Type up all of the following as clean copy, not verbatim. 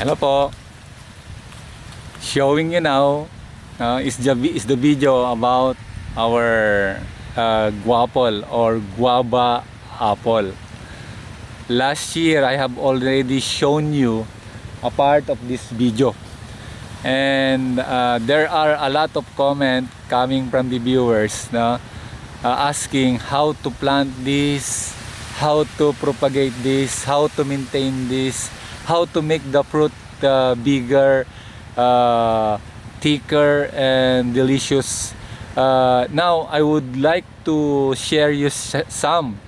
Hello po. Showing you now is the video about our Guaple or Guava apple. Last year I have already shown you a part of this video, and there are a lot of comments coming from the viewers asking how to plant this, how to propagate this, how to maintain this, how to make the fruit bigger, thicker and delicious. Now I would like to share you some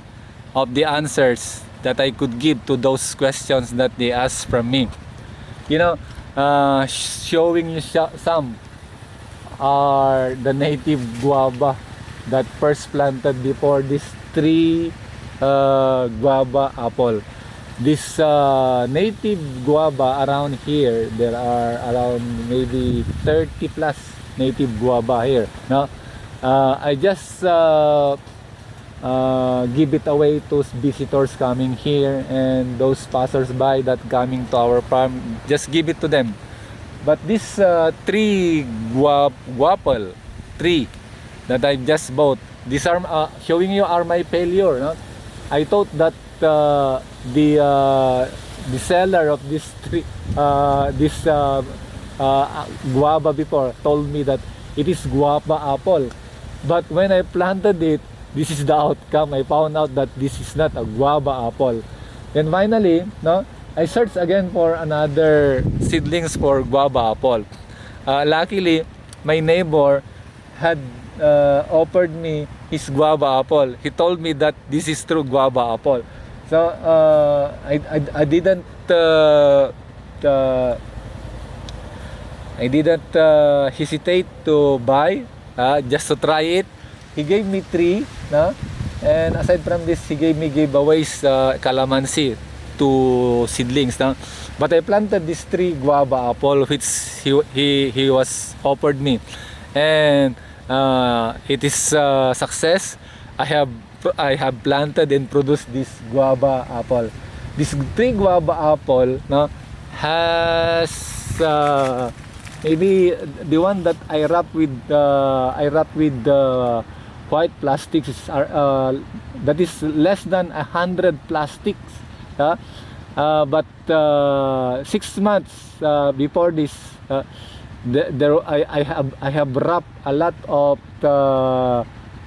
of the answers that I could give to those questions that they asked from me. Showing you some are the native guava that first planted before this tree guava apple. This native guava around here, there are around maybe 30 plus native guava here. I just give it away to visitors coming here and those passers-by that coming to our farm. Just give it to them. But this tree guaple tree that I just bought, these are showing you are my failure. I thought that the seller of this tree, guava before told me that it is guava apple, but when I planted it, this is the outcome. I found out that this is not a guava apple. And finally, I searched again for another seedlings for guava apple. Luckily, my neighbor had offered me his guava apple. He told me that this is true guava apple. So I didn't hesitate to buy, just to try it. He gave me 3, and aside from this, he gave me giveaways, calamansi, 2 seedlings. But I planted this 3 guava apple which he was offered me, and it is success. I have planted and produced this guava apple. This 3 guava apple has maybe the one that I wrap with white plastics that is less than 100 plastics. But 6 months before this, I have wrapped a lot of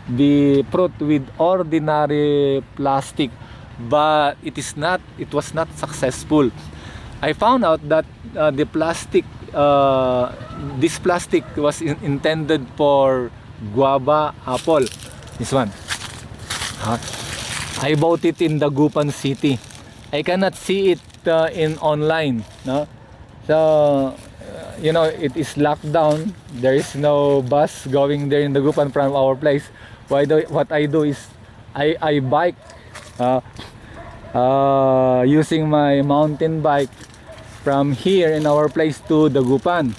the fruit with ordinary plastic, but it was not successful. I found out that the plastic, this plastic was intended for guava apple. This one, I bought it in the Guaple city. I cannot see it in online, so it is locked down. There is no bus going there in the Guaple from our place. What I do is I bike, using my mountain bike from here in our place to the Guaple.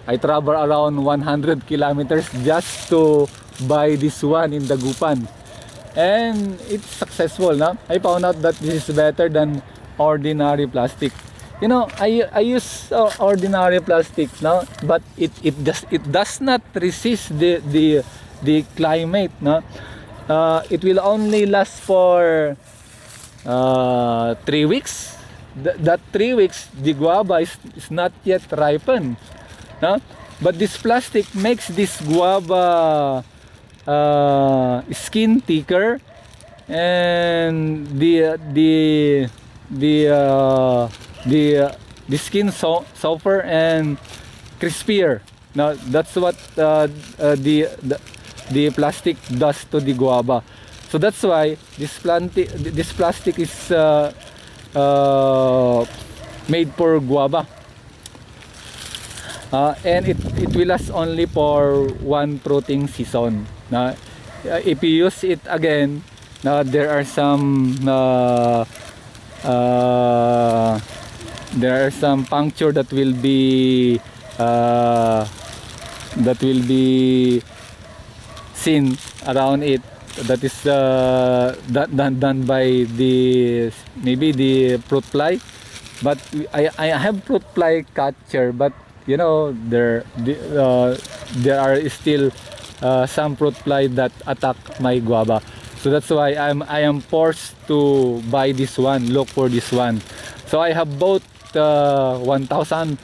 I travel around 100 kilometers just to buy this one in the Guaple, and it's successful. I found out that this is better than ordinary plastic. I use ordinary plastic now, but it does not resist the climate. It will only last for 3 weeks. That 3 weeks, the guava is not yet ripened. But this plastic makes this guava skin thicker, and the skin softer and crispier. Now that's what the plastic does to the guava. So that's why this plastic is made for guava, and it will last only for 1 fruiting season. If you use it again, there are some puncture that will be seen around it. That is done by maybe the fruit fly. But I have fruit fly catcher, but you know there are still some fruit fly that attack my guava. So that's why I am forced to buy this one, look for this one. So I have bought 1,000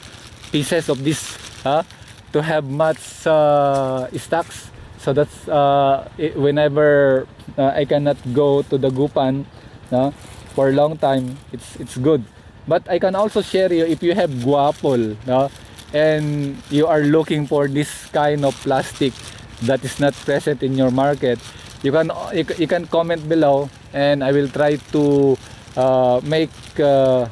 pieces of this to have much stocks. So that's whenever I cannot go to the Gupan for a long time, it's good. But I can also share you, if you have Guaple and you are looking for this kind of plastic that is not present in your market, you can comment below, and I will try to make a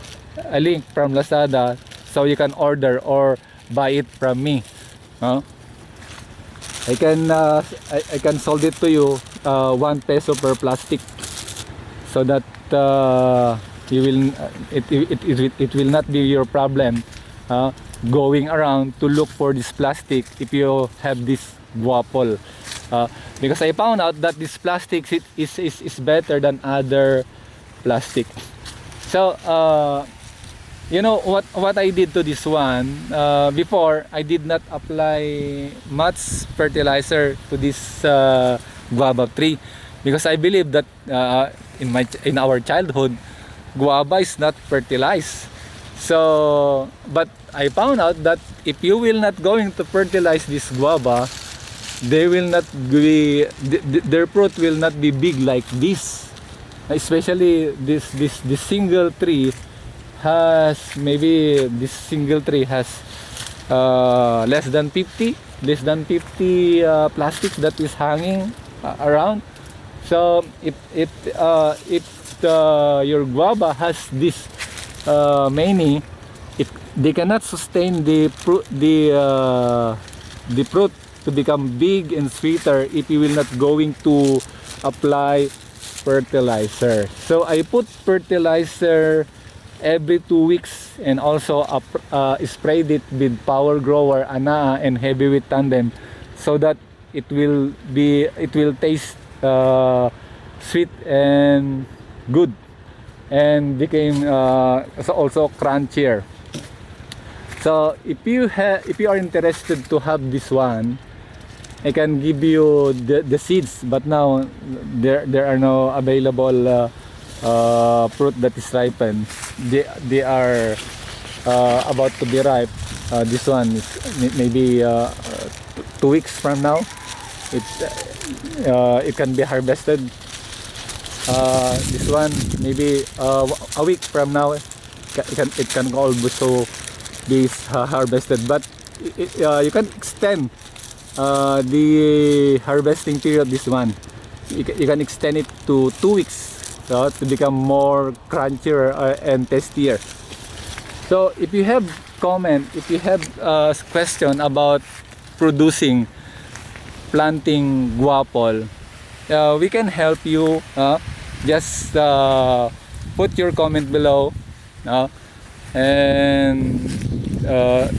link from Lazada so you can order or buy it from me. I can sold it to you 1 peso per plastic, so that you will it will not be your problem going around to look for this plastic if you have this Guaple. Because I found out that this plastic is better than other plastic. So you know what I did to this one, before I did not apply much fertilizer to this guava tree, because I believe that in our childhood, guava is not fertilized. So but I found out that if you will not going to fertilize this guava, they will not be their fruit will not be big like this. Especially this single tree has, maybe this single tree has less than 50 plastics that is hanging around. So if your guava has this many, they cannot sustain the fruit to become big and sweeter if you will not going to apply fertilizer. So I put fertilizer every 2 weeks, and also sprayed it with Power Grower, Anaa, and Heavyweight Tandem, so that it will taste sweet and good, and became also crunchier. So if you are interested to have this one, I can give you the seeds, but now there are no available fruit that is ripened. They are about to be ripe. This one is maybe 2 weeks from now. It can be harvested. This one maybe a week from now. It can also be harvested, but you can extend the harvesting period. This one you can extend it to 2 weeks to become more crunchier and tastier. So if you have comment, if you have question about planting guapol, we can help you. Just put your comment below, and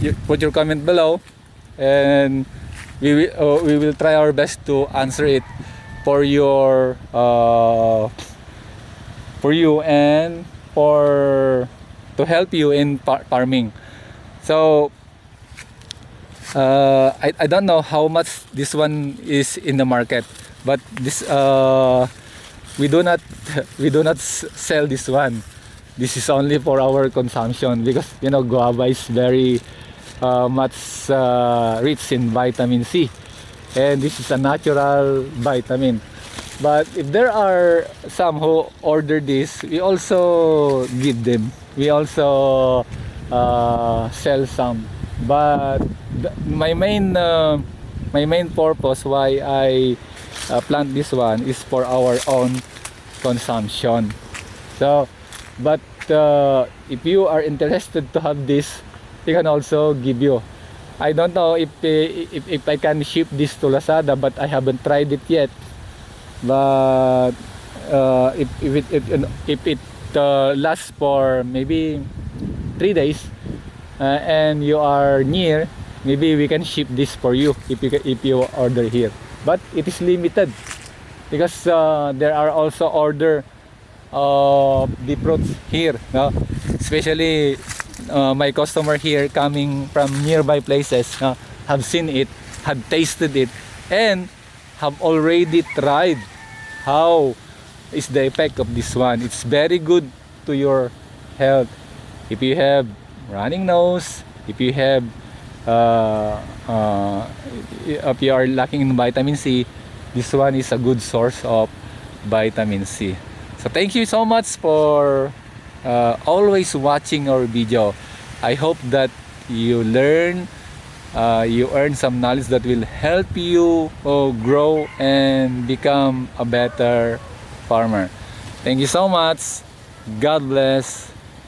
you put your comment below, and we will try our best to answer it for your for you, and to help you in farming. So I don't know how much this one is in the market, but this we do not sell this one. This is only for our consumption, because you know guava is very much rich in vitamin C, and this is a natural vitamin. But if there are some who order this, we also give them. We also sell some. But my main purpose why I plant this one is for our own consumption. So, but if you are interested to have this, we can also give you. I don't know if I can ship this to Lazada, but I haven't tried it yet. But if it lasts for maybe 3 days, and you are near, maybe we can ship this for you if you order here. But it is limited, because there are also order of the fruits here, no? especially my customer here coming from nearby places have seen it, have tasted it, and have already tried how is the effect of this one. It's very good to your health. If you have running nose, if you have if you are lacking in vitamin C, this one is a good source of vitamin C. So thank you so much for always watching our video. I hope that you learn, you earn some knowledge that will help you grow and become a better farmer. Thank you so much. God bless.